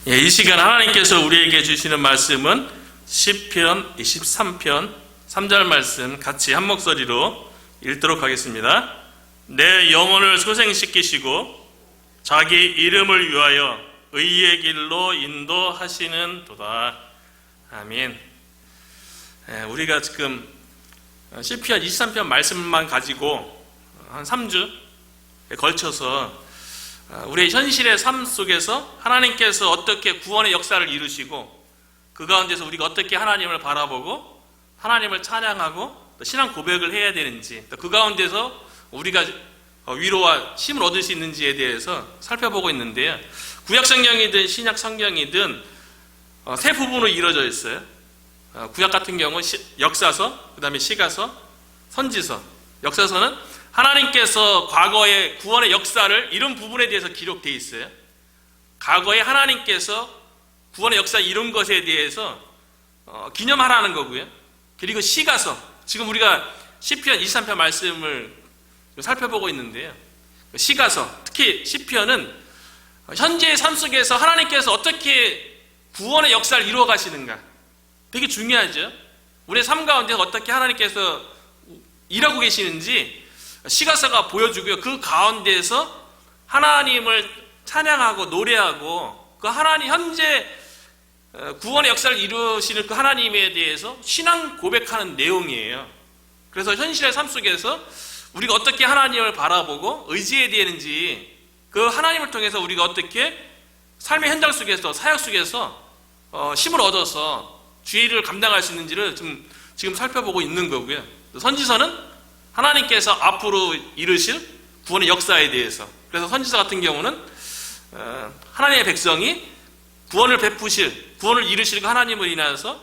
이 시간 하나님께서 우리에게 주시는 말씀은 시편 23편 3절 말씀 같이 한 목소리로 읽도록 하겠습니다. 내 영혼을 소생시키시고 자기 이름을 위하여 의의 길로 인도하시는 도다. 아멘. 우리가 지금 시편 23편 말씀만 가지고 한 3주에 걸쳐서 우리의 현실의 삶 속에서 하나님께서 어떻게 구원의 역사를 이루시고 그 가운데서 우리가 어떻게 하나님을 바라보고 하나님을 찬양하고 또 신앙 고백을 해야 되는지, 또 그 가운데서 우리가 위로와 힘을 얻을 수 있는지에 대해서 살펴보고 있는데요. 구약 성경이든 신약 성경이든 세 부분으로 이루어져 있어요. 구약 같은 경우는 역사서, 그 다음에 시가서, 선지서. 역사서는 하나님께서 과거의 구원의 역사를 이룬 부분에 대해서 기록되어 있어요. 과거에 하나님께서 구원의 역사를 이룬 것에 대해서 기념하라는 거고요. 그리고 시가서, 지금 우리가 시편 23편 말씀을 살펴보고 있는데요. 시가서, 특히 시편은 현재의 삶 속에서 하나님께서 어떻게 구원의 역사를 이루어 가시는가, 되게 중요하죠. 우리의 삶 가운데 어떻게 하나님께서 일하고 계시는지 시가서가 보여주고요. 그 가운데에서 하나님을 찬양하고 노래하고 그 하나님 현재 구원의 역사를 이루시는 그 하나님에 대해서 신앙 고백하는 내용이에요. 그래서 현실의 삶 속에서 우리가 어떻게 하나님을 바라보고 의지해야 되는지, 그 하나님을 통해서 우리가 어떻게 삶의 현장 속에서, 사역 속에서 힘을 얻어서 주의를 감당할 수 있는지를 지금 살펴보고 있는 거고요. 선지서는 하나님께서 앞으로 이루실 구원의 역사에 대해서, 그래서 선지서 같은 경우는 하나님의 백성이 구원을 베푸실, 구원을 이루실 그 하나님을 인하여서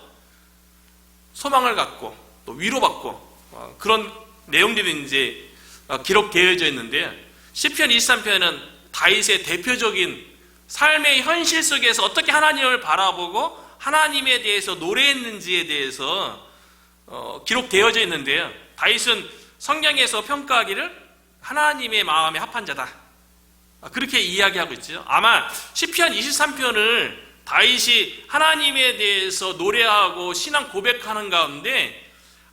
소망을 갖고 또 위로받고 그런 내용들이 이제 기록되어져 있는데요. 시편 23편은 다윗의 대표적인 삶의 현실 속에서 어떻게 하나님을 바라보고 하나님에 대해서 노래했는지에 대해서 기록되어져 있는데요. 다윗은 성경에서 평가하기를 하나님의 마음에 합한 자다, 그렇게 이야기하고 있죠. 아마 시편 23편을 다윗이 하나님에 대해서 노래하고 신앙 고백하는 가운데,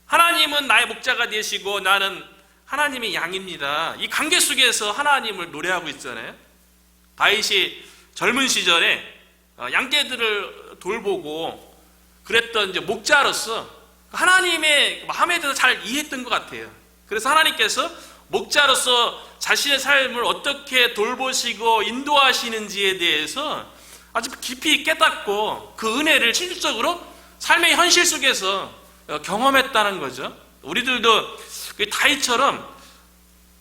하나님은 나의 목자가 되시고 나는 하나님의 양입니다, 이 관계 속에서 하나님을 노래하고 있잖아요. 다윗이 젊은 시절에 양떼들을 돌보고 그랬던 이제 목자로서 하나님의 마음에 대해서 잘 이해했던 것 같아요. 그래서 하나님께서 목자로서 자신의 삶을 어떻게 돌보시고 인도하시는지에 대해서 아주 깊이 깨닫고 그 은혜를 실질적으로 삶의 현실 속에서 경험했다는 거죠. 우리들도 다윗처럼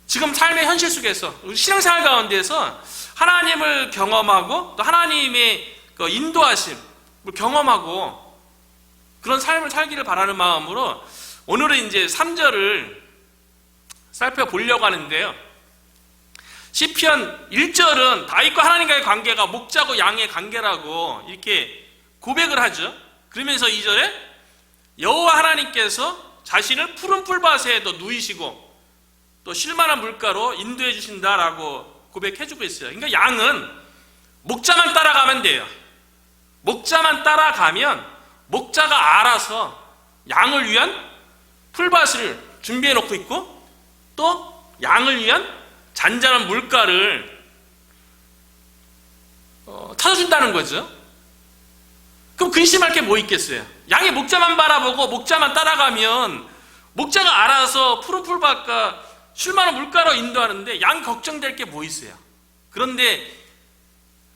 지금 삶의 현실 속에서 신앙생활 가운데서 하나님을 경험하고 또 하나님의 그 인도하심을 경험하고 그런 삶을 살기를 바라는 마음으로 오늘은 이제 3절을 살펴보려고 하는데요. 시편 1절은 다윗과 하나님과의 관계가 목자고 양의 관계라고 이렇게 고백을 하죠. 그러면서 2절에 여호와 하나님께서 자신을 푸른 풀밭에 누이시고 또 쉴만한 물가로 인도해 주신다라고 고백해주고 있어요. 그러니까 양은 목자만 따라가면 돼요. 목자만 따라가면 목자가 알아서 양을 위한 풀밭을 준비해 놓고 있고 또 양을 위한 잔잔한 물가를 찾아준다는 거죠. 그럼 근심할 게 뭐 있겠어요? 양이 목자만 바라보고 목자만 따라가면 목자가 알아서 푸른 풀밭과 쉴만한 물가로 인도하는데 양 걱정될 게 뭐 있어요? 그런데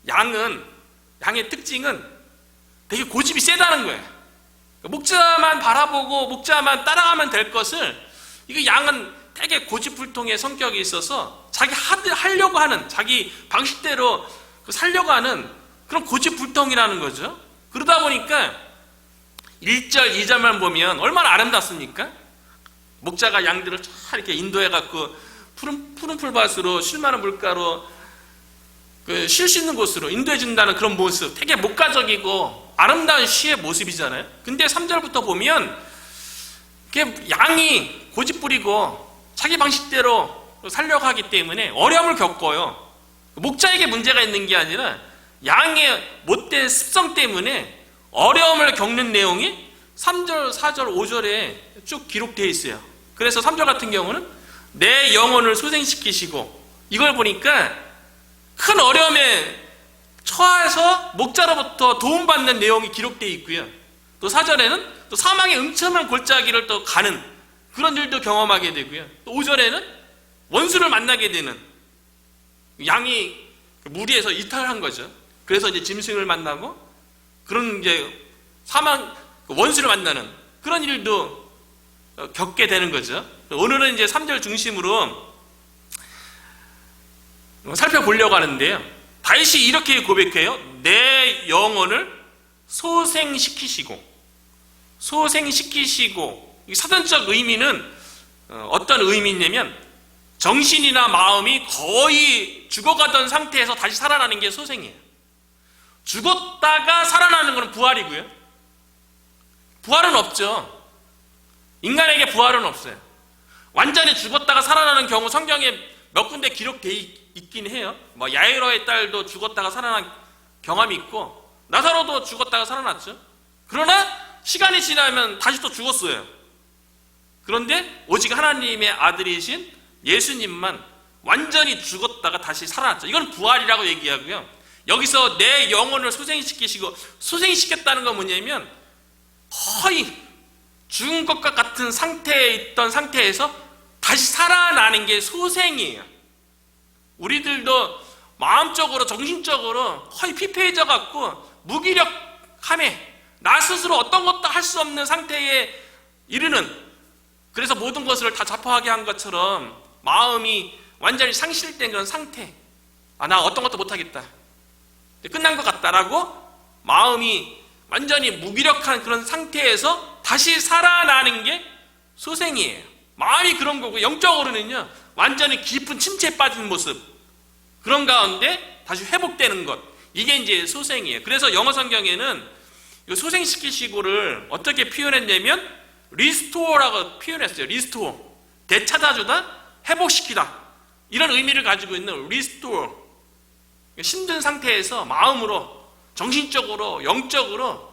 양의 특징은 되게 고집이 세다는 거예요. 목자만 바라보고 목자만 따라가면 될 것을, 이거 양은 되게 고집불통의 성격이 있어서 자기 하려고 하는, 자기 방식대로 살려고 하는 그런 고집불통이라는 거죠. 그러다 보니까 1절, 2절만 보면 얼마나 아름답습니까? 목자가 양들을 쫙 이렇게 인도해갖고 푸른 풀밭으로 쉴만한 물가로 쉴 수 있는 곳으로 인도해준다는 그런 모습, 되게 목가적이고 아름다운 시의 모습이잖아요. 근데 3절부터 보면 양이 고집부리고 자기 방식대로 살려고 하기 때문에 어려움을 겪어요. 목자에게 문제가 있는 게 아니라 양의 못된 습성 때문에 어려움을 겪는 내용이 3절, 4절, 5절에 쭉 기록되어 있어요. 그래서 3절 같은 경우는 내 영혼을 소생시키시고, 이걸 보니까 큰 어려움에 처해서 목자로부터 도움받는 내용이 기록되어 있고요. 또 4절에는 또 사망의 음침한 골짜기를 또 가는 그런 일도 경험하게 되고요. 또 5절에는 원수를 만나게 되는, 양이 무리에서 이탈한 거죠. 그래서 이제 짐승을 만나고 그런 이제 사망, 원수를 만나는 그런 일도 겪게 되는 거죠. 오늘은 이제 3절 중심으로 살펴보려고 하는데요. 다윗이 이렇게 고백해요. 내 영혼을 소생시키시고, 이 사전적 의미는 어떤 의미냐면 정신이나 마음이 거의 죽어가던 상태에서 다시 살아나는 게 소생이에요. 죽었다가 살아나는 것은 부활이고요. 부활은 없죠. 인간에게 부활은 없어요. 완전히 죽었다가 살아나는 경우 성경에 몇 군데 기록되어 있긴 해요. 뭐 야이로의 딸도 죽었다가 살아난 경험이 있고, 나사로도 죽었다가 살아났죠. 그러나 시간이 지나면 다시 또 죽었어요. 그런데 오직 하나님의 아들이신 예수님만 완전히 죽었다가 다시 살아났죠. 이건 부활이라고 얘기하고요. 여기서 내 영혼을 소생시키시고, 소생시켰다는 건 뭐냐면 거의 죽은 것과 같은 상태에 있던 상태에서 다시 살아나는 게 소생이에요. 우리들도 마음적으로 정신적으로 거의 피폐해져 갖고 무기력함에 나 스스로 어떤 것도 할 수 없는 상태에 이르는, 그래서 모든 것을 다 자포하게 한 것처럼 마음이 완전히 상실된 그런 상태. 나 어떤 것도 못하겠다, 끝난 것 같다라고 마음이 완전히 무기력한 그런 상태에서 다시 살아나는 게 소생이에요. 마음이 그런 거고, 영적으로는요 완전히 깊은 침체에 빠진 모습, 그런 가운데 다시 회복되는 것, 이게 이제 소생이에요. 그래서 영어 성경에는 이 소생시키시고를 어떻게 표현했냐면 리스토어라고 표현했어요. 리스토어, 되찾아주다, 회복시키다, 이런 의미를 가지고 있는 리스토어. 힘든 상태에서 마음으로, 정신적으로, 영적으로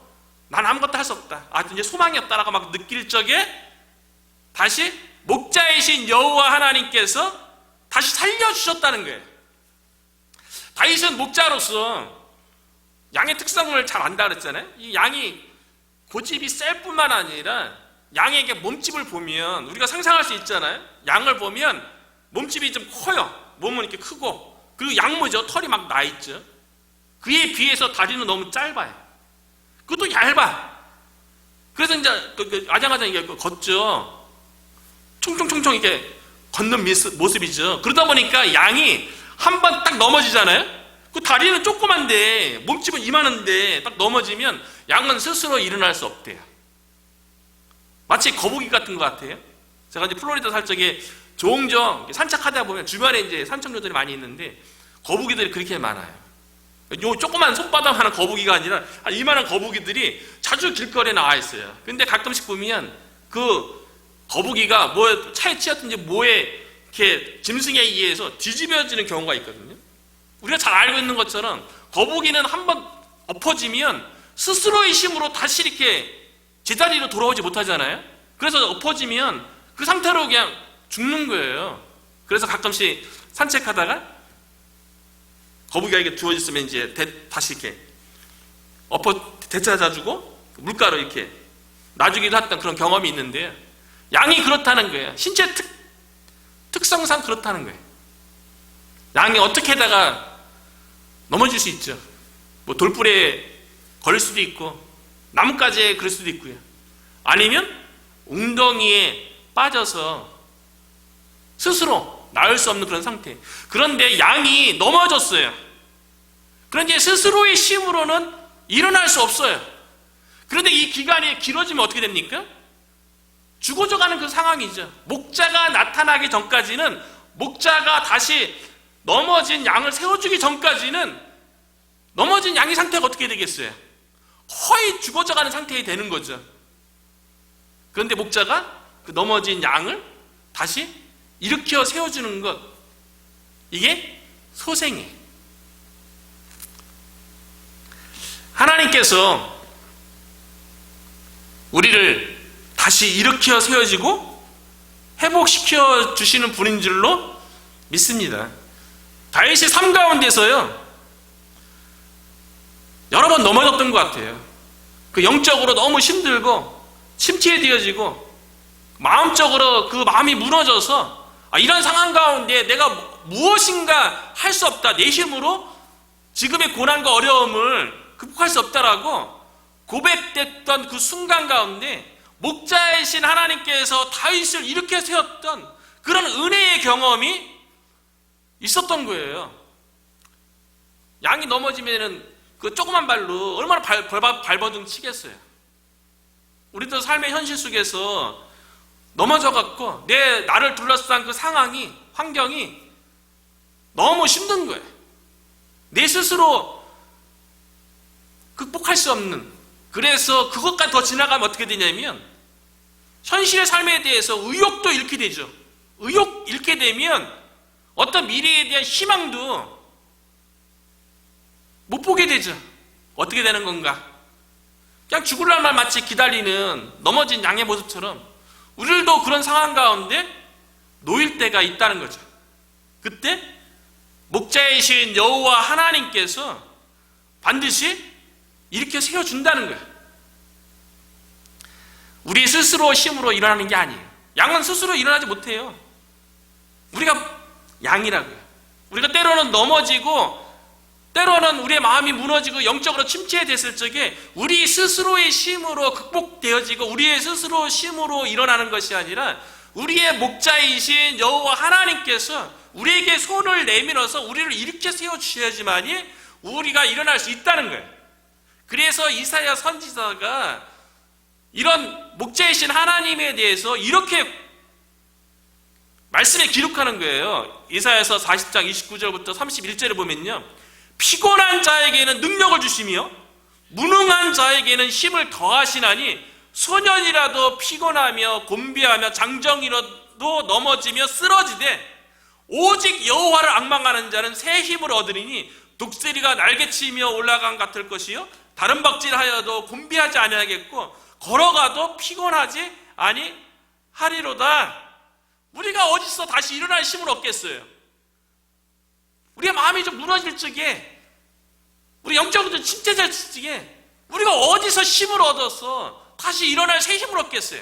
난 아무것도 할 수 없다, 이제 소망이 없다라고 막 느낄 적에 다시 목자이신 여호와 하나님께서 다시 살려주셨다는 거예요. 다윗은 목자로서 양의 특성을 잘 안다 그랬잖아요. 이 양이 고집이 셀 뿐만 아니라 양에게 몸집을 보면 우리가 상상할 수 있잖아요. 양을 보면 몸집이 좀 커요. 몸은 이렇게 크고, 그리고 양모죠, 털이 막 나 있죠. 그에 비해서 다리는 너무 짧아요. 그것도 얇아. 그래서 이제 아장아장 이게 걷죠. 총총총총 이렇게 걷는 모습이죠. 그러다 보니까 양이 한 번 딱 넘어지잖아요. 그 다리는 조그만데 몸집은 이만한데 딱 넘어지면 양은 스스로 일어날 수 없대요. 마치 거북이 같은 것 같아요. 제가 이제 플로리다 살 적에 종종 산책하다 보면 주변에 이제 산책로들이 많이 있는데 거북이들이 그렇게 많아요. 요 조그만 손바닥 하는 거북이가 아니라 이만한 거북이들이 자주 길거리에 나와 있어요. 근데 가끔씩 보면 그 거북이가 뭐에 차에 치였든지 뭐에 이렇게 짐승에 의해서 뒤집어지는 경우가 있거든요. 우리가 잘 알고 있는 것처럼 거북이는 한번 엎어지면 스스로의 힘으로 다시 이렇게 제자리로 돌아오지 못하잖아요. 그래서 엎어지면 그 상태로 그냥 죽는 거예요. 그래서 가끔씩 산책하다가 거북이가 이렇게 두어졌으면 이제 다시 이렇게 되찾아주고 물가로 이렇게 놔주기도 했던 그런 경험이 있는데요. 양이 그렇다는 거예요. 신체 특성상 그렇다는 거예요. 양이 어떻게 하다가 넘어질 수 있죠. 뭐 돌불에 걸릴 수도 있고 나뭇가지에 그럴 수도 있고요. 아니면 웅덩이에 빠져서 스스로 나을 수 없는 그런 상태. 그런데 양이 넘어졌어요. 그런데 스스로의 힘으로는 일어날 수 없어요. 그런데 이 기간이 길어지면 어떻게 됩니까? 죽어져가는 그 상황이죠. 목자가 나타나기 전까지는, 목자가 다시 넘어진 양을 세워주기 전까지는 넘어진 양의 상태가 어떻게 되겠어요? 거의 죽어져가는 상태에 되는 거죠. 그런데 목자가 그 넘어진 양을 다시 일으켜 세워주는 것, 이게 소생이에요. 하나님께서 우리를 다시 일으켜 세워지고 회복시켜 주시는 분인 줄로 믿습니다. 다윗이 삶 가운데서요, 여러 번 넘어졌던 것 같아요. 그 영적으로 너무 힘들고 침체되어지고 마음적으로 그 마음이 무너져서 이런 상황 가운데 내가 무엇인가 할 수 없다, 내 힘으로 지금의 고난과 어려움을 극복할 수 없다라고 고백됐던 그 순간 가운데 목자이신 하나님께서 다윗을 일으켜 세웠던 그런 은혜의 경험이 있었던 거예요. 양이 넘어지면은 그 조그만 발로 얼마나 발버둥 치겠어요. 우리도 삶의 현실 속에서 넘어져갖고 나를 둘러싼 그 상황이, 환경이 너무 힘든 거예요. 내 스스로 극복할 수 없는, 그래서 그것까지 더 지나가면 어떻게 되냐면 현실의 삶에 대해서 의욕도 잃게 되죠. 의욕 잃게 되면 어떤 미래에 대한 희망도 못 보게 되죠. 어떻게 되는 건가? 그냥 죽을 날만 마치 기다리는 넘어진 양의 모습처럼 우리들도 그런 상황 가운데 놓일 때가 있다는 거죠. 그때 목자이신 여호와 하나님께서 반드시 일으켜 세워준다는 거예요. 우리 스스로 힘으로 일어나는 게 아니에요. 양은 스스로 일어나지 못해요. 우리가 양이라고요. 우리가 때로는 넘어지고 때로는 우리의 마음이 무너지고 영적으로 침체됐을 적에 우리 스스로의 힘으로 극복되어지고 우리의 스스로 힘으로 일어나는 것이 아니라 우리의 목자이신 여호와 하나님께서 우리에게 손을 내밀어서 우리를 일으켜 세워주셔야지만이 우리가 일어날 수 있다는 거예요. 그래서 이사야 선지자가 이런 목자이신 하나님에 대해서 이렇게 말씀에 기록하는 거예요. 이사야서 40장 29절부터 31절에 보면요, 피곤한 자에게는 능력을 주시며 무능한 자에게는 힘을 더하시나니 소년이라도 피곤하며 곤비하며 장정이라도 넘어지며 쓰러지되 오직 여호와를 앙망하는 자는 새 힘을 얻으리니 독수리가 날개치며 올라간 같을 것이요 다른 박질하여도 곤비하지 아니하겠고 걸어가도 피곤하지 아니하리로다. 우리가 어디서 다시 일어날 힘을 얻겠어요? 우리의 마음이 좀 무너질 적에, 우리 영적으로 좀 침체될 적에 우리가 어디서 힘을 얻어서 다시 일어날 새 힘을 얻겠어요?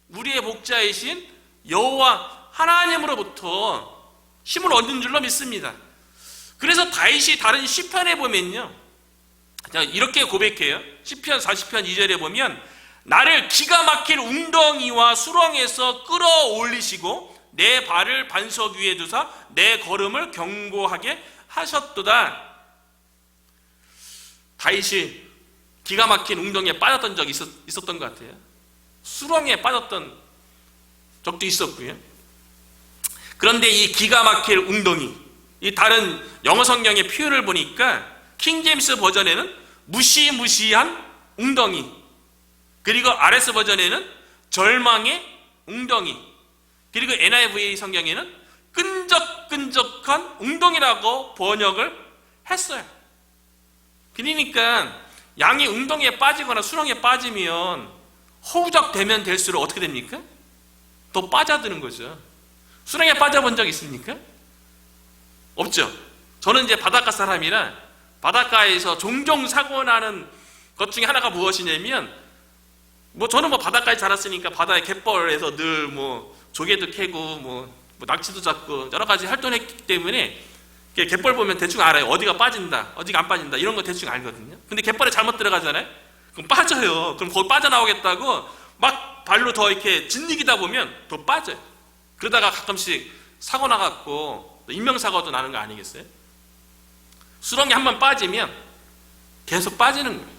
우리의 목자이신 여호와 하나님으로부터 힘을 얻는 줄로 믿습니다. 그래서 다윗이 다른 시편에 보면요, 이렇게 고백해요. 시편 40편 2절에 보면 나를 기가 막힐 웅덩이와 수렁에서 끌어올리시고 내 발을 반석 위에 두사 내 걸음을 견고하게 하셨도다. 다윗이 기가 막힌 웅덩이에 빠졌던 적이 있었던 것 같아요. 수렁에 빠졌던 적도 있었고요. 그런데 이 기가 막힐 웅덩이, 이 다른 영어 성경의 표현을 보니까 킹제임스 버전에는 무시무시한 웅덩이, 그리고 RS 버전에는 절망의 웅덩이, 그리고 NIV 성경에는 끈적끈적한 웅덩이라고 번역을 했어요. 그러니까 양이 웅덩이에 빠지거나 수렁에 빠지면 허우적되면 될수록 어떻게 됩니까? 더 빠져드는 거죠. 수렁에 빠져본 적 있습니까? 없죠. 저는 이제 바닷가 사람이라 바닷가에서 종종 사고 나는 것 중에 하나가 무엇이냐면, 저는 바닷가에 자랐으니까 바다에 갯벌에서 늘 조개도 캐고 낙지도 잡고 여러 가지 활동했기 때문에 갯벌 보면 대충 알아요. 어디가 빠진다, 어디가 안 빠진다, 이런 거 대충 알거든요. 근데 갯벌에 잘못 들어가잖아요. 그럼 빠져요. 그럼 거기 빠져나오겠다고 막 발로 더 이렇게 짓이기다 보면 더 빠져요. 그러다가 가끔씩 사고 나갖고 인명사고도 나는 거 아니겠어요? 수렁에 한번 빠지면 계속 빠지는 거예요.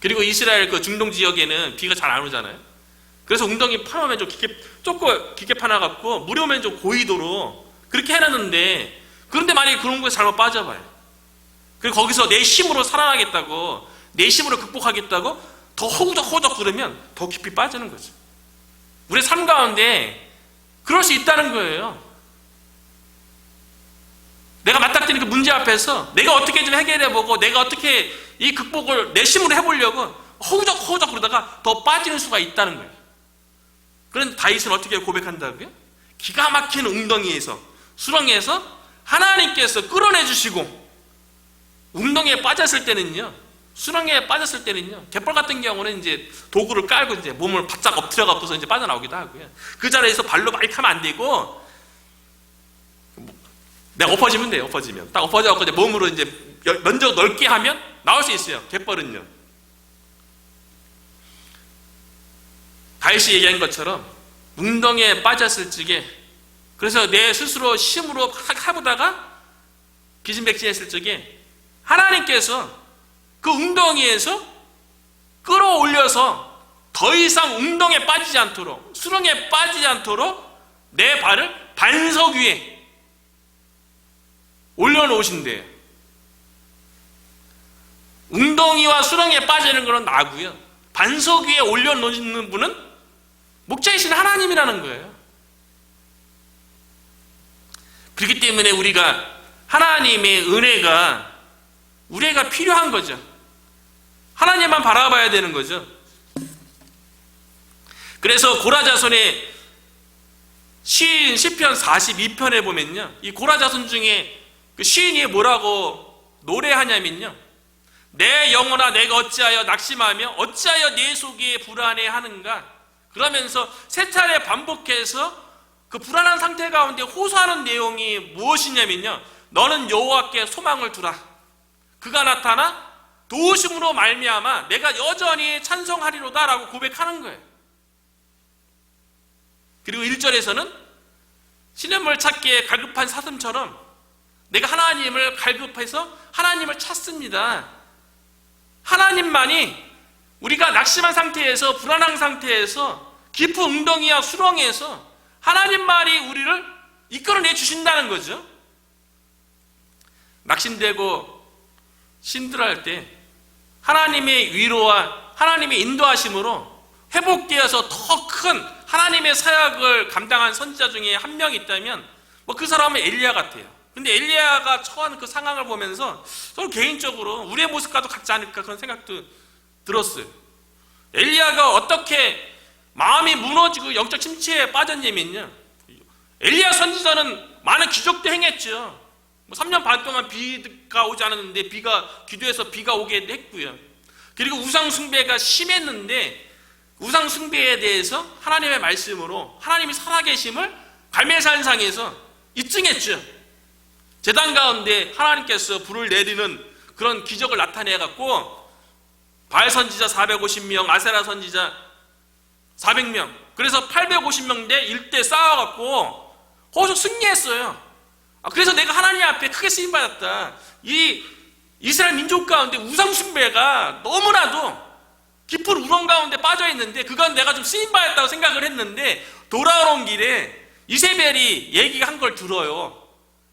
그리고 이스라엘 그 중동 지역에는 비가 잘 안 오잖아요. 그래서 웅덩이 파놓으면 좀 깊게 파놔갖고 물이 오면 좀 고이도록 그렇게 해놨는데, 그런데 만약에 그런 거에 잘못 빠져봐요. 그리고 거기서 내 힘으로 살아나겠다고, 내 힘으로 극복하겠다고 더 허우적허우적 그러면 더 깊이 빠지는 거죠. 우리의 삶 가운데 그럴 수 있다는 거예요. 내가 맞닥뜨린 그 문제 앞에서 내가 어떻게 좀 해결해보고 내가 어떻게 이 극복을 내 힘으로 해보려고 허우적 그러다가 더 빠지는 수가 있다는 거예요. 그런 다윗은 어떻게 고백한다고요? 기가 막힌 웅덩이에서, 수렁에서 하나님께서 끌어내 주시고, 웅덩이에 빠졌을 때는요, 수렁에 빠졌을 때는요, 갯벌 같은 경우는 이제 도구를 깔고 이제 몸을 바짝 엎드려 갖고서 이제 빠져나오기도 하고요. 그 자리에서 발로 막 이렇게 하면 안 되고, 내가 엎어지면 돼요. 엎어지면 딱 엎어져갖고 이제 몸으로 이제 먼저 넓게 하면 나올 수 있어요. 갯벌은요. 다윗이 얘기한 것처럼 웅덩이에 빠졌을 적에, 그래서 내 스스로 힘으로 해보다가 기진백진했을 적에 하나님께서 그 웅덩이에서 끌어올려서 더 이상 웅덩이에 빠지지 않도록, 수렁에 빠지지 않도록 내 발을 반석 위에 올려놓으신대요. 웅덩이와 수렁에 빠지는 것은 나고요, 반석 위에 올려놓는 분은 목자이신 하나님이라는 거예요. 그렇기 때문에 우리가 하나님의 은혜가 우리가 필요한 거죠. 하나님만 바라봐야 되는 거죠. 그래서 고라자손의 시인 시편 42편에 보면요, 이 고라자손 중에 그 시인이 뭐라고 노래하냐면요, 내 영혼아 내가 어찌하여 낙심하며 어찌하여 내 속에 불안해하는가, 그러면서 세 차례 반복해서 그 불안한 상태 가운데 호소하는 내용이 무엇이냐면요, 너는 여호와께 소망을 두라. 그가 나타나 도우심으로 말미암아 내가 여전히 찬송하리로다 라고 고백하는 거예요. 그리고 1절에서는 시냇물 찾기에 갈급한 사슴처럼 내가 하나님을 갈급해서 하나님을 찾습니다. 하나님만이 우리가 낙심한 상태에서, 불안한 상태에서, 깊은 웅덩이와 수렁에서 하나님만이 우리를 이끌어내 주신다는 거죠. 낙심되고 힘들어할 때 하나님의 위로와 하나님의 인도하심으로 회복되어서 더 큰 하나님의 사역을 감당한 선지자 중에 한 명이 있다면 그 사람은 엘리야 같아요. 근데 엘리야가 처한 그 상황을 보면서 저는 개인적으로 우리의 모습과도 같지 않을까 그런 생각도 들었어요. 엘리야가 어떻게 마음이 무너지고 영적 침체에 빠졌냐면요, 엘리야 선지자는 많은 기적도 행했죠. 3년 반 동안 비가 오지 않았는데 기도해서 비가 오게 했고요. 그리고 우상 숭배가 심했는데 우상 숭배에 대해서 하나님의 말씀으로 하나님이 살아계심을 갈멜산상에서 입증했죠. 제단 가운데 하나님께서 불을 내리는 그런 기적을 나타내갖고 바알 선지자 450명, 아세라 선지자 400명, 그래서 850명 대 1대 싸워갖고 거기서 승리했어요. 그래서 내가 하나님 앞에 크게 쓰임받았다. 이 이스라엘 민족 가운데 우상 숭배가 너무나도 깊은 우렁 가운데 빠져있는데 그건 내가 좀 쓰임받았다고 생각을 했는데, 돌아오는 길에 이세벨이 얘기한 걸 들어요.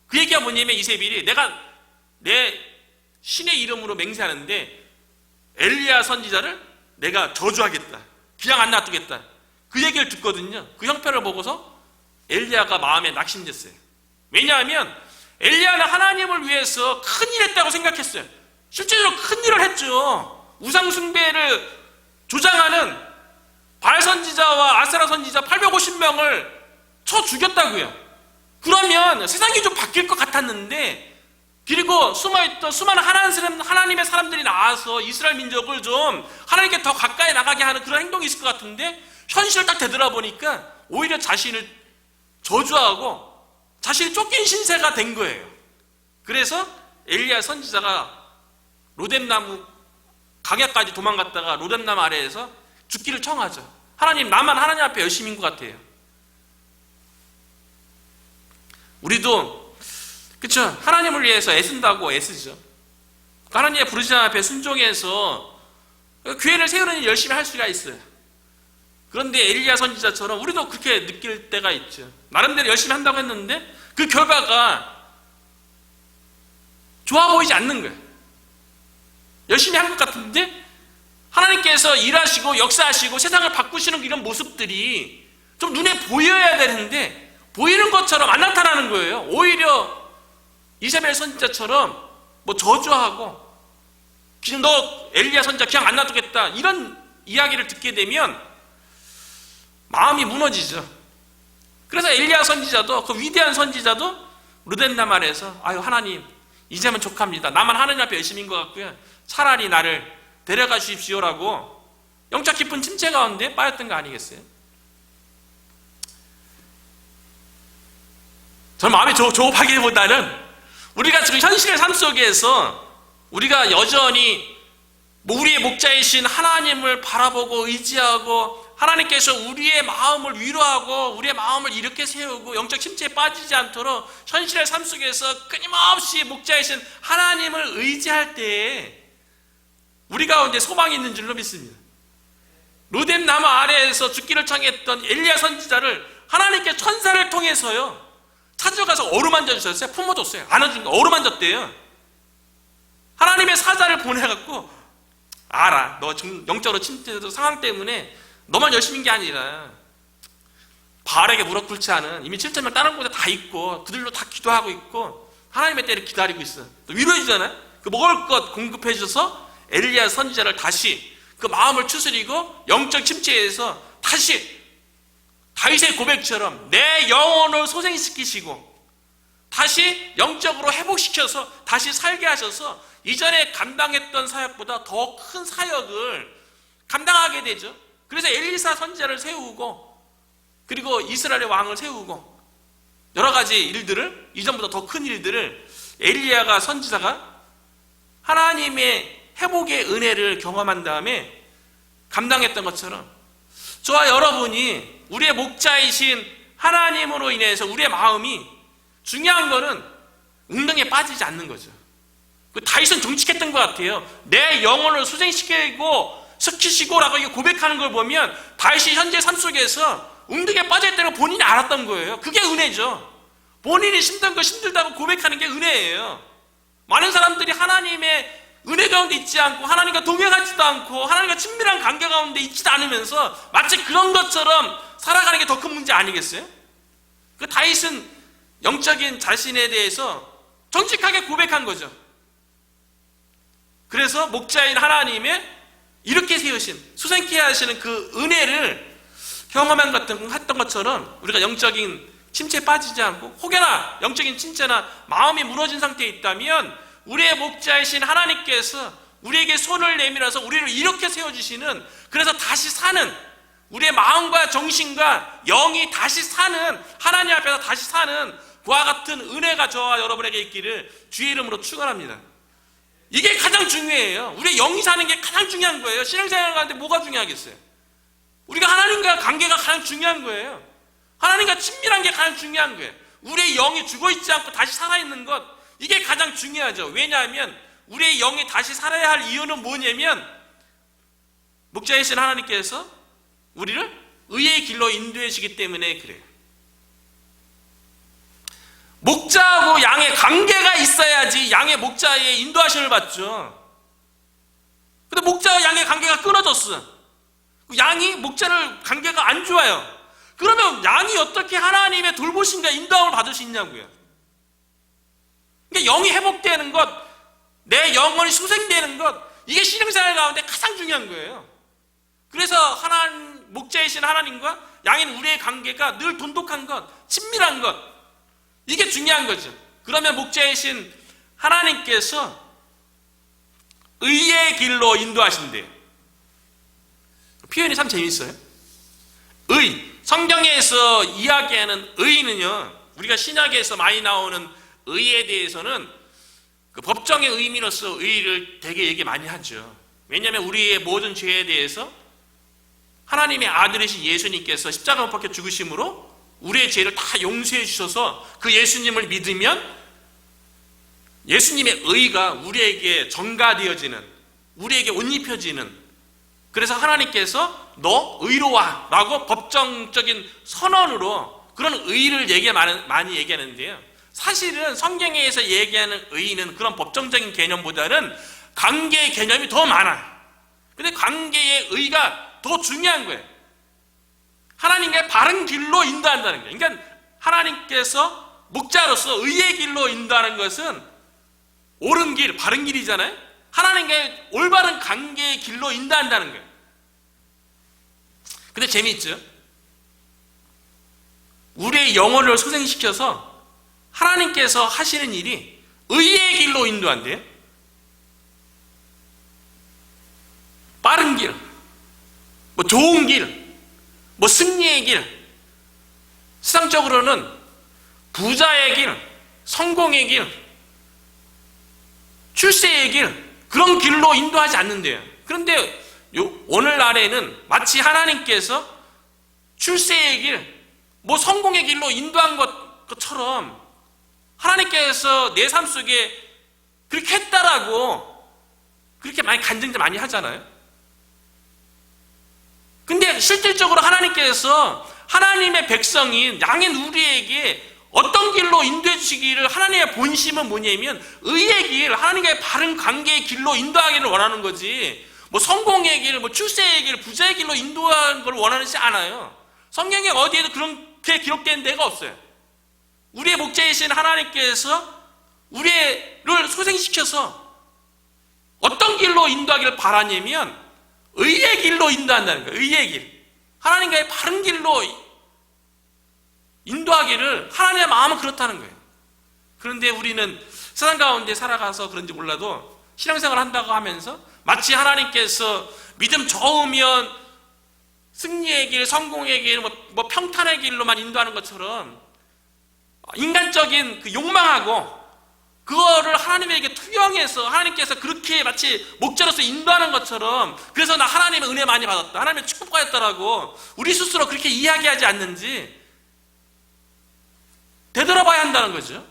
그 얘기가 뭐냐면, 이세벨이 내가 내 신의 이름으로 맹세하는데 엘리야 선지자를 내가 저주하겠다, 그냥 안 놔두겠다, 그 얘기를 듣거든요. 그 형편을 보고서 엘리야가 마음에 낙심됐어요. 왜냐하면 엘리야는 하나님을 위해서 큰일 했다고 생각했어요. 실제로 큰일을 했죠. 우상 숭배를 조장하는 바알 선지자와 아세라 선지자 850명을 쳐 죽였다고요. 그러면 세상이 좀 바뀔 것 같았는데, 그리고 숨어있던 수많은 하나님의 사람들이 나와서 이스라엘 민족을 좀 하나님께 더 가까이 나가게 하는 그런 행동이 있을 것 같은데, 현실을 딱 되돌아보니까 오히려 자신을 저주하고 자신이 쫓긴 신세가 된 거예요. 그래서 엘리야 선지자가 로뎀나무 강야까지 도망갔다가 로뎀나무 아래에서 죽기를 청하죠. 하나님, 나만 하나님 앞에 열심인 것 같아요. 우리도 그렇죠, 하나님을 위해서 애쓴다고 애쓰죠. 하나님의 부르심 앞에 순종해서 교회를 세우는 일 열심히 할 수가 있어요. 그런데 엘리야 선지자처럼 우리도 그렇게 느낄 때가 있죠. 나름대로 열심히 한다고 했는데 그 결과가 좋아 보이지 않는 거예요. 열심히 한 것 같은데 하나님께서 일하시고 역사하시고 세상을 바꾸시는 이런 모습들이 좀 눈에 보여야 되는데 보이는 것처럼 안 나타나는 거예요. 오히려 이세벨 선지자처럼 뭐 저주하고 그냥 너 엘리야 선지자 그냥 안 놔두겠다 이런 이야기를 듣게 되면 마음이 무너지죠. 그래서 엘리야 선지자도, 그 위대한 선지자도 르덴나말에서 아유 하나님 이제면 족합니다. 나만 하나님 앞에 열심인 것 같고요. 차라리 나를 데려가 주십시오라고 영적 깊은 침체 가운데 빠졌던 거 아니겠어요? 저는 마음이 조급하기보다는 우리가 지금 현실의 삶 속에서 우리가 여전히 우리의 목자이신 하나님을 바라보고 의지하고 하나님께서 우리의 마음을 위로하고 우리의 마음을 이렇게 세우고 영적 침체에 빠지지 않도록 현실의 삶 속에서 끊임없이 목자이신 하나님을 의지할 때에 우리 가운데 소망이 있는 줄로 믿습니다. 로뎀 나무 아래에서 죽기를 청했던 엘리야 선지자를 하나님께 천사를 통해서요 찾아가서 어루만져 주셨어요. 품어줬어요. 안아준 거 어루만졌대요. 하나님의 사자를 보내갖고 알아, 너 지금 영적으로 침체된 상황 때문에 너만 열심인 게 아니라 바알에게 무릎 꿇지 않은 이미 7,000명 다른 곳에 다 있고 그들로 다 기도하고 있고 하나님의 때를 기다리고 있어. 또 위로해 주잖아요. 그 먹을 것 공급해 주셔서 엘리야 선지자를 다시 그 마음을 추스리고 영적 침체에서 다시 다윗의 고백처럼 내 영혼을 소생시키시고 다시 영적으로 회복시켜서 다시 살게 하셔서 이전에 감당했던 사역보다 더 큰 사역을 감당하게 되죠. 그래서 엘리사 선지자를 세우고 그리고 이스라엘의 왕을 세우고 여러 가지 일들을 이전보다 더 큰 일들을 엘리야가 선지자가 하나님의 회복의 은혜를 경험한 다음에 감당했던 것처럼 저와 여러분이 우리의 목자이신 하나님으로 인해서 우리의 마음이 중요한 거는 운동에 빠지지 않는 거죠. 다윗은 정직했던 것 같아요. 내 영혼을 시키시고라고 고백하는 걸 보면 다윗이 현재 삶 속에서 운동에 빠져있다는 걸 본인이 알았던 거예요. 그게 은혜죠. 본인이 힘든 거 힘들다고 고백하는 게 은혜예요. 많은 사람들이 하나님의 은혜 가운데 있지 않고 하나님과 동행하지도 않고 하나님과 친밀한 관계 가운데 있지도 않으면서 마치 그런 것처럼 살아가는 게 더 큰 문제 아니겠어요? 그 다윗은 영적인 자신에 대해서 정직하게 고백한 거죠. 그래서 목자인 하나님의 이렇게 세우신 수생케 하시는 그 은혜를 경험했던 것처럼 우리가 영적인 침체에 빠지지 않고 혹여나 영적인 침체나 마음이 무너진 상태에 있다면 우리의 목자이신 하나님께서 우리에게 손을 내밀어서 우리를 이렇게 세워주시는, 그래서 다시 사는, 우리의 마음과 정신과 영이 다시 사는, 하나님 앞에서 다시 사는 그와 같은 은혜가 저와 여러분에게 있기를 주의 이름으로 축원합니다. 이게 가장 중요해요. 우리의 영이 사는 게 가장 중요한 거예요. 신앙생활 가는데 뭐가 중요하겠어요? 우리가 하나님과 관계가 가장 중요한 거예요. 하나님과 친밀한 게 가장 중요한 거예요. 우리의 영이 죽어있지 않고 다시 살아있는 것, 이게 가장 중요하죠. 왜냐하면 우리의 영이 다시 살아야 할 이유는 뭐냐면 목자이신 하나님께서 우리를 의의 길로 인도해 주시기 때문에 그래요. 목자하고 양의 관계가 있어야지 양의 목자의 인도하심을 받죠. 근데 목자와 양의 관계가 끊어졌어. 양이 목자를 관계가 안 좋아요. 그러면 양이 어떻게 하나님의 돌보심과 인도함을 받을 수 있냐고요. 그러니까 영이 회복되는 것, 내 영혼이 수생되는 것, 이게 신앙생활 가운데 가장 중요한 거예요. 그래서 목자이신 하나님과 양인 우리의 관계가 늘 돈독한 것, 친밀한 것, 이게 중요한 거죠. 그러면 목자이신 하나님께서 의의 길로 인도하신대요. 표현이 참 재밌어요. 의, 성경에서 이야기하는 의는요, 우리가 신약에서 많이 나오는 의에 대해서는 그 법정의 의미로서 의를 되게 얘기 많이 하죠. 왜냐하면 우리의 모든 죄에 대해서 하나님의 아들이신 예수님께서 십자가 못 박혀 죽으심으로 우리의 죄를 다 용서해 주셔서 그 예수님을 믿으면 예수님의 의가 우리에게 전가되어지는, 우리에게 옷 입혀지는, 그래서 하나님께서 너 의로와 라고 법정적인 선언으로 그런 의를 많이 얘기하는데요, 사실은 성경에서 얘기하는 의는 그런 법정적인 개념보다는 관계의 개념이 더 많아. 근데 관계의 의가 더 중요한 거예요. 하나님의 바른 길로 인도한다는 거예요. 그러니까 하나님께서 목자로서 의의 길로 인도하는 것은 옳은 길, 바른 길이잖아요. 하나님과의 올바른 관계의 길로 인도한다는 거예요. 근데 재미있죠? 우리의 영혼을 소생시켜서 하나님께서 하시는 일이 의의 길로 인도한대요. 빠른 길, 뭐 좋은 길, 뭐 승리의 길, 세상적으로는 부자의 길, 성공의 길, 출세의 길, 그런 길로 인도하지 않는데요. 그런데 오늘날에는 마치 하나님께서 출세의 길, 뭐 성공의 길로 인도한 것처럼 하나님께서 내 삶 속에 그렇게 했다라고 그렇게 많이 간증들 많이 하잖아요. 근데 실질적으로 하나님께서 하나님의 백성인 양인 우리에게 어떤 길로 인도해 주시기를 하나님의 본심은 뭐냐면 의의 길, 하나님과의 바른 관계의 길로 인도하기를 원하는 거지, 뭐 성공의 길, 뭐 출세의 길, 부자의 길로 인도하는 걸 원하지 않아요. 성경에 어디에도 그렇게 기록된 데가 없어요. 우리의 목자이신 하나님께서 우리를 소생시켜서 어떤 길로 인도하기를 바라냐면 의의 길로 인도한다는 거예요. 의의 길, 하나님과의 바른 길로 인도하기를 하나님의 마음은 그렇다는 거예요. 그런데 우리는 세상 가운데 살아가서 그런지 몰라도 신앙생활을 한다고 하면서 마치 하나님께서 믿음 좋으면 승리의 길, 성공의 길, 뭐 평탄의 길로만 인도하는 것처럼 인간적인 그 욕망하고 그거를 하나님에게 투영해서 하나님께서 그렇게 마치 목자로서 인도하는 것처럼, 그래서 나 하나님의 은혜 많이 받았다, 하나님의 축복 받았다라고 우리 스스로 그렇게 이야기하지 않는지 되돌아봐야 한다는 거죠.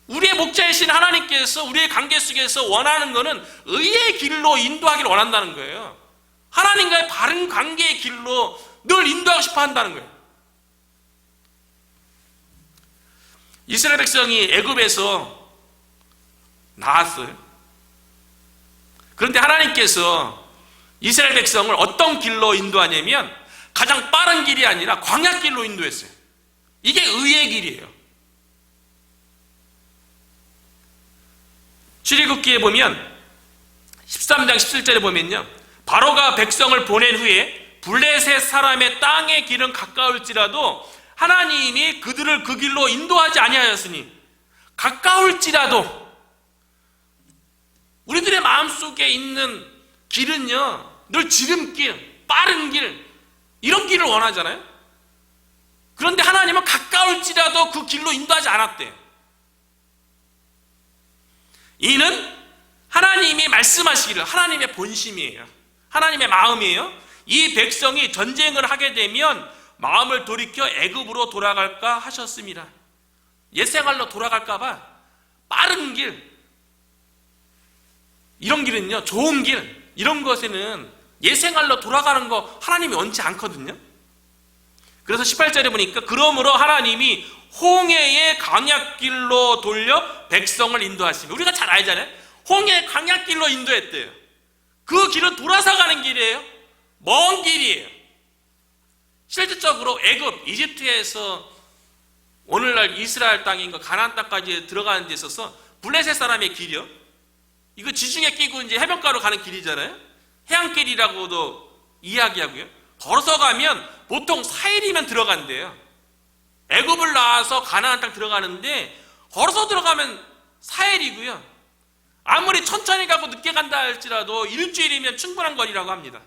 우리의 목자이신 하나님께서 우리의 관계 속에서 원하는 것은 의의 길로 인도하기를 원한다는 거예요. 하나님과의 바른 관계의 길로 늘 인도하고 싶어 한다는 거예요. 이스라엘 백성이 애굽에서 나왔어요. 그런데 하나님께서 이스라엘 백성을 어떤 길로 인도하냐면 가장 빠른 길이 아니라 광야길로 인도했어요. 이게 의의 길이에요. 출애굽기에 보면 13장 17절에 보면요, 바로가 백성을 보낸 후에 블레셋 사람의 땅의 길은 가까울지라도 하나님이 그들을 그 길로 인도하지 아니하였으니, 가까울지라도 우리들의 마음속에 있는 길은요 늘 지름길, 빠른 길, 이런 길을 원하잖아요. 그런데 하나님은 가까울지라도 그 길로 인도하지 않았대요. 이는 하나님이 말씀하시기를, 하나님의 본심이에요, 하나님의 마음이에요. 이 백성이 전쟁을 하게 되면 마음을 돌이켜 애굽으로 돌아갈까 하셨습니다. 옛생활로 돌아갈까 봐 빠른 길, 이런 길은요, 좋은 길, 이런 것에는 옛생활로 돌아가는 거 하나님이 원치 않거든요. 그래서 18절에 보니까 그러므로 하나님이 홍해의 광야길로 돌려 백성을 인도하시며, 우리가 잘 알잖아요. 홍해의 광야길로 인도했대요. 그 길은 돌아서 가는 길이에요. 먼 길이에요. 실질적으로 애굽, 이집트에서 오늘날 이스라엘 땅인 거 가나안 땅까지 들어가는 데 있어서 블레셋 사람의 길이요, 이거 지중해 끼고 이제 해변가로 가는 길이잖아요. 해안길이라고도 이야기하고요. 걸어서 가면 보통 4일이면 들어간대요. 애굽을 나와서 가나안 땅 들어가는데 걸어서 들어가면 4일이고요. 아무리 천천히 가고 늦게 간다 할지라도 일주일이면 충분한 거리라고 합니다.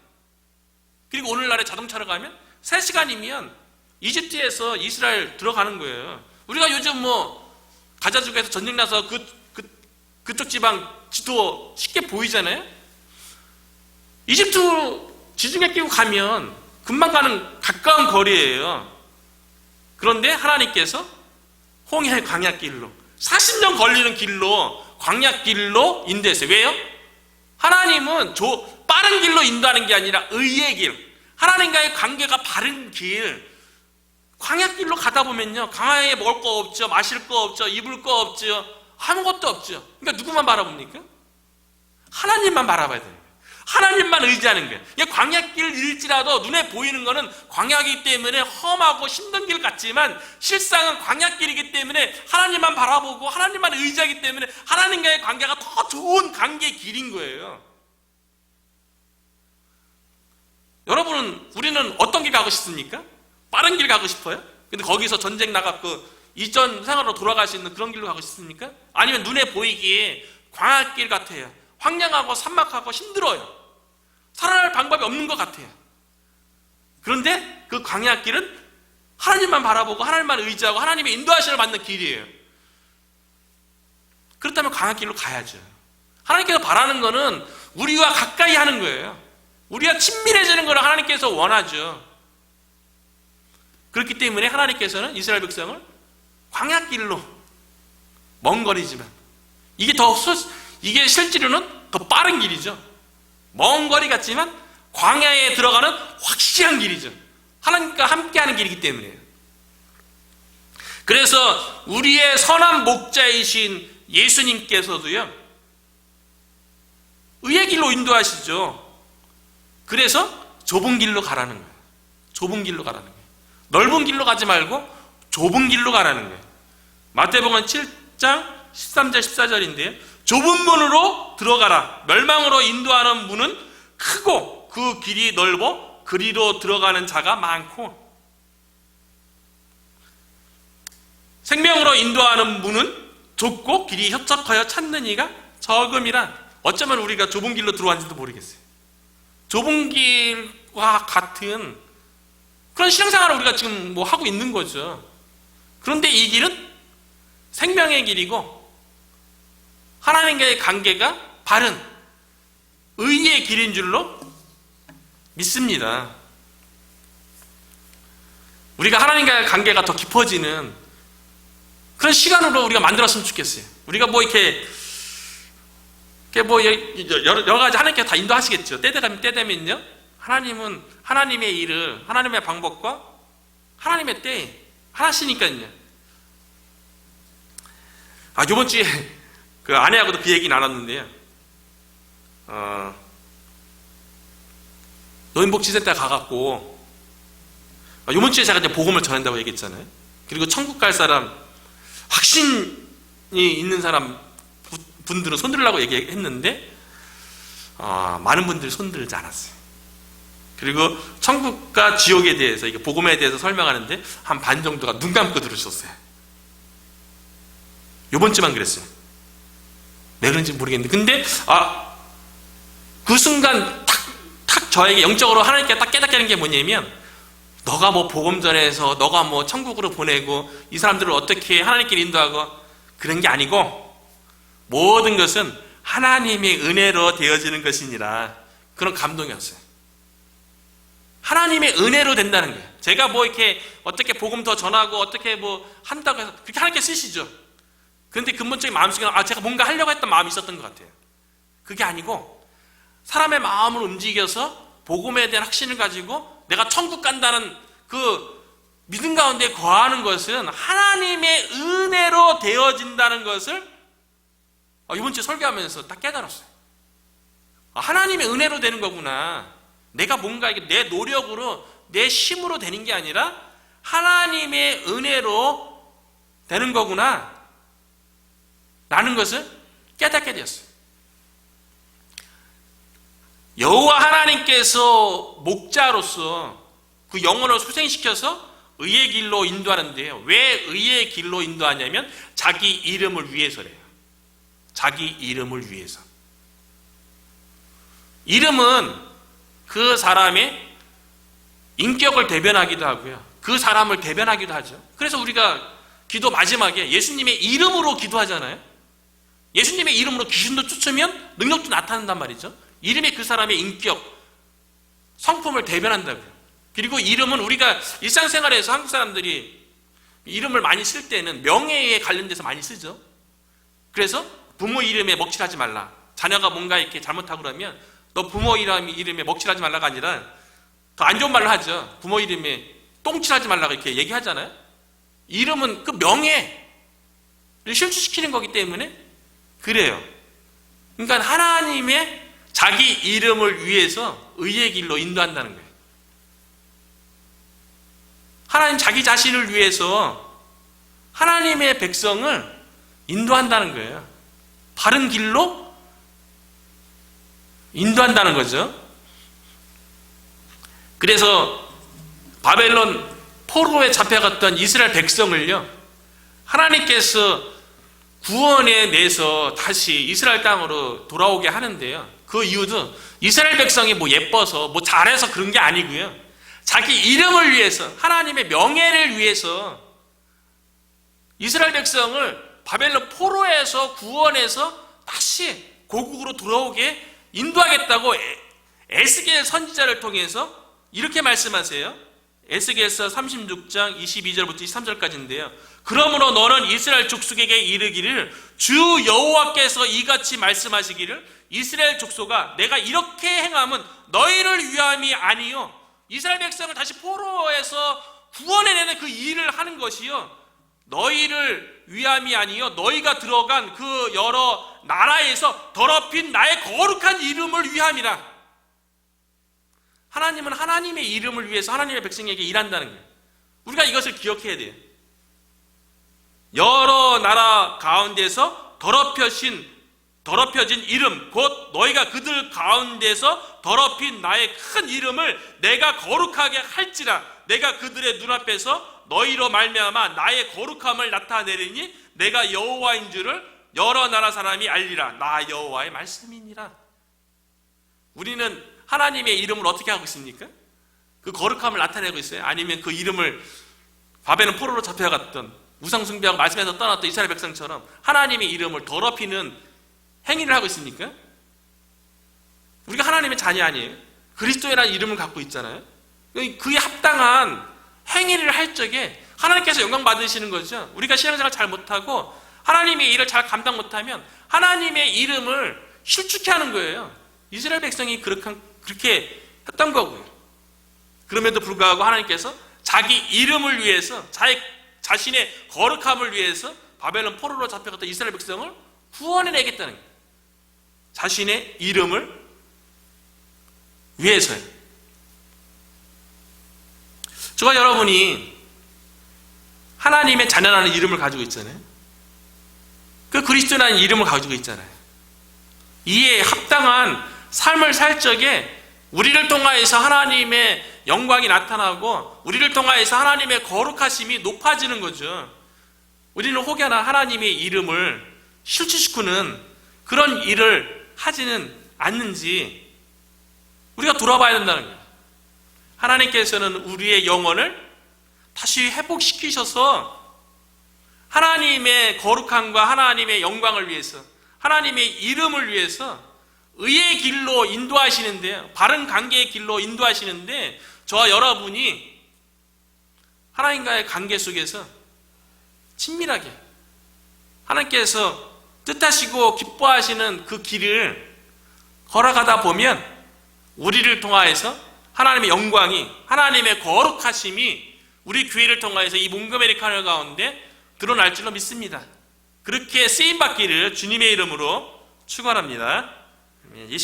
그리고 오늘날에 자동차로 가면 3시간이면 이집트에서 이스라엘 들어가는 거예요. 우리가 요즘 뭐 가자지구에서 전쟁 나서 그쪽 지방 지도 쉽게 보이잖아요. 이집트 지중해 끼고 가면 금방 가는 가까운 거리예요. 그런데 하나님께서 홍해 광야길로 40년 걸리는 길로 광야길로 인도했어요. 왜요? 하나님은 빠른 길로 인도하는 게 아니라 의의 길, 하나님과의 관계가 바른 길, 광야길로 가다 보면요, 광야에 먹을 거 없죠, 마실 거 없죠, 입을 거 없죠, 아무것도 없죠. 그러니까 누구만 바라봅니까? 하나님만 바라봐야 돼요. 하나님만 의지하는 거예요. 광야길 일지라도 눈에 보이는 거는 광야이기 때문에 험하고 힘든 길 같지만 실상은 광야길이기 때문에 하나님만 바라보고 하나님만 의지하기 때문에 하나님과의 관계가 더 좋은 관계의 길인 거예요. 여러분은, 우리는 어떤 길 가고 싶습니까? 빠른 길 가고 싶어요? 근데 거기서 전쟁 나갔고 이전 생활로 돌아갈 수 있는 그런 길로 가고 싶습니까? 아니면 눈에 보이기에 광야길 같아요. 황량하고 산막하고 힘들어요. 살아날 방법이 없는 것 같아요. 그런데 그 광야길은 하나님만 바라보고 하나님만 의지하고 하나님의 인도하심을 받는 길이에요. 그렇다면 광야길로 가야죠. 하나님께서 바라는 거는 우리와 가까이 하는 거예요. 우리가 친밀해지는 걸 하나님께서 원하죠. 그렇기 때문에 하나님께서는 이스라엘 백성을 광야길로, 먼 거리지만 이게 실제로는 더 빠른 길이죠. 먼 거리 같지만 광야에 들어가는 확실한 길이죠. 하나님과 함께하는 길이기 때문에요. 그래서 우리의 선한 목자이신 예수님께서도요, 의의 길로 인도하시죠. 그래서 좁은 길로 가라는 거예요. 좁은 길로 가라는 거예요. 넓은 길로 가지 말고 좁은 길로 가라는 거예요. 마태복음 7장 13절 14절인데요. 좁은 문으로 들어가라. 멸망으로 인도하는 문은 크고 그 길이 넓어 그리로 들어가는 자가 많고, 생명으로 인도하는 문은 좁고 길이 협착하여 찾는 이가 적음이라. 어쩌면 우리가 좁은 길로 들어왔는지도 모르겠어요. 좁은 길과 같은 그런 신앙생활을 우리가 지금 하고 있는 거죠. 그런데 이 길은 생명의 길이고 하나님과의 관계가 바른 의의 길인 줄로 믿습니다. 우리가 하나님과의 관계가 더 깊어지는 그런 시간으로 우리가 만들었으면 좋겠어요. 우리가 여러 가지 하나님께서 다 인도하시겠죠. 때 되면요, 하나님은 하나님의 일을, 하나님의 방법과 하나님의 때에 하시니까요. 이번 주에 그 아내하고도 그 얘기 나눴는데요. 노인복지센터 가갖고, 이번 주에 제가 이제 복음을 전한다고 얘기했잖아요. 그리고 천국 갈 사람, 확신이 있는 사람 분들은 손들라고 얘기했는데, 많은 분들이 손들지 않았어요. 그리고 천국과 지옥에 대해서, 이게 복음에 대해서 설명하는데 한 반 정도가 눈 감고 들으셨어요. 요번 주만 그랬어요. 왜 그런지 모르겠는데, 근데 그 순간 탁 저에게 영적으로 하나님께 딱 깨닫게 하는 게 뭐냐면, 너가 복음 전해서 너가 천국으로 보내고 이 사람들을 어떻게 하나님께 인도하고 그런 게 아니고, 모든 것은 하나님의 은혜로 되어지는 것이니라. 그런 감동이었어요. 하나님의 은혜로 된다는 거예요. 제가 이렇게 어떻게 복음 더 전하고 어떻게 한다고 해서 그렇게 하나님께 쓰시죠. 그런데 근본적인 마음속에 제가 뭔가 하려고 했던 마음이 있었던 것 같아요. 그게 아니고 사람의 마음을 움직여서 복음에 대한 확신을 가지고 내가 천국 간다는 그 믿음 가운데 거하는 것은 하나님의 은혜로 되어진다는 것을 이번 주에 설교하면서 딱 깨달았어요. 하나님의 은혜로 되는 거구나. 내가 뭔가 내 노력으로 내 힘으로 되는 게 아니라 하나님의 은혜로 되는 거구나 라는 것을 깨닫게 되었어요. 여호와 하나님께서 목자로서 그 영혼을 소생시켜서 의의 길로 인도하는데요. 왜 의의 길로 인도하냐면 자기 이름을 위해서래요. 자기 이름을 위해서. 이름은 그 사람의 인격을 대변하기도 하고요. 그 사람을 대변하기도 하죠. 그래서 우리가 기도 마지막에 예수님의 이름으로 기도하잖아요. 예수님의 이름으로 귀신도 쫓으면 능력도 나타난단 말이죠. 이름이 그 사람의 인격, 성품을 대변한다고요. 그리고 이름은 우리가 일상생활에서 한국 사람들이 이름을 많이 쓸 때는 명예에 관련돼서 많이 쓰죠. 그래서 부모 이름에 먹칠하지 말라. 자녀가 뭔가 이렇게 잘못하고 그러면 너 부모 이름에 먹칠하지 말라가 아니라 더 안 좋은 말로 하죠. 부모 이름에 똥칠하지 말라고 이렇게 얘기하잖아요. 이름은 그 명예를 실추시키는 거기 때문에 그래요. 그러니까 하나님의 자기 이름을 위해서 의의 길로 인도한다는 거예요. 하나님 자기 자신을 위해서 하나님의 백성을 인도한다는 거예요. 바른 길로 인도한다는 거죠. 그래서 바벨론 포로에 잡혀갔던 이스라엘 백성을요, 하나님께서 구원해 내서 다시 이스라엘 땅으로 돌아오게 하는데요, 그 이유도 이스라엘 백성이 뭐 예뻐서 뭐 잘해서 그런 게 아니고요, 자기 이름을 위해서, 하나님의 명예를 위해서 이스라엘 백성을 바벨론 포로에서 구원해서 다시 고국으로 돌아오게 인도하겠다고 에스겔 선지자를 통해서 이렇게 말씀하세요. 에스겔서 36장 22절부터 23절까지인데요. 그러므로 너는 이스라엘 족속에게 이르기를 주 여호와께서 이같이 말씀하시기를 이스라엘 족속아 내가 이렇게 행함은 너희를 위함이 아니요 이스라엘 백성을 다시 포로에서 구원해내는 그 일을 하는 것이요 너희를 위함이 아니요 너희가 들어간 그 여러 나라에서 더럽힌 나의 거룩한 이름을 위함이라. 하나님은 하나님의 이름을 위해서 하나님의 백성에게 일한다는 거예요. 우리가 이것을 기억해야 돼요. 여러 나라 가운데서 더럽혀진 이름 곧 너희가 그들 가운데서 더럽힌 나의 큰 이름을 내가 거룩하게 할지라. 내가 그들의 눈앞에서 너희로 말미암아 나의 거룩함을 나타내리니 내가 여호와인 줄을 여러 나라 사람이 알리라. 나 여호와의 말씀이니라. 우리는 하나님의 이름을 어떻게 하고 있습니까? 그 거룩함을 나타내고 있어요? 아니면 그 이름을 바벨론 포로로 잡혀갔던 우상숭배하고 말씀에서 떠났던 이스라엘 백성처럼 하나님의 이름을 더럽히는 행위를 하고 있습니까? 우리가 하나님의 자녀 아니에요? 그리스도라는 이름을 갖고 있잖아요. 그에 합당한 행위를 할 적에 하나님께서 영광 받으시는 거죠. 우리가 신앙생활 잘 못하고 하나님의 일을 잘 감당 못하면 하나님의 이름을 실축해 하는 거예요. 이스라엘 백성이 그렇게 했던 거고요. 그럼에도 불구하고 하나님께서 자기 이름을 위해서 자신의 거룩함을 위해서 바벨론 포로로 잡혀갔던 이스라엘 백성을 구원해내겠다는 거예요. 자신의 이름을 위해서요. 저와 여러분이 하나님의 자녀라는 이름을 가지고 있잖아요. 그 그리스도라는 이름을 가지고 있잖아요. 이에 합당한 삶을 살 적에 우리를 통하여서 하나님의 영광이 나타나고 우리를 통하여서 하나님의 거룩하심이 높아지는 거죠. 우리는 혹여나 하나님의 이름을 실추시키는 그런 일을 하지는 않는지 우리가 돌아봐야 된다는 거예요. 하나님께서는 우리의 영혼을 다시 회복시키셔서 하나님의 거룩함과 하나님의 영광을 위해서 하나님의 이름을 위해서 의의 길로 인도하시는데요. 바른 관계의 길로 인도하시는데 저와 여러분이 하나님과의 관계 속에서 친밀하게 하나님께서 뜻하시고 기뻐하시는 그 길을 걸어가다 보면 우리를 통하여서 하나님의 영광이 하나님의 거룩하심이 우리 교회를 통하여서 이 몽고메리 카널 가운데 드러날 줄로 믿습니다. 그렇게 쓰임받기를 주님의 이름으로 축원합니다.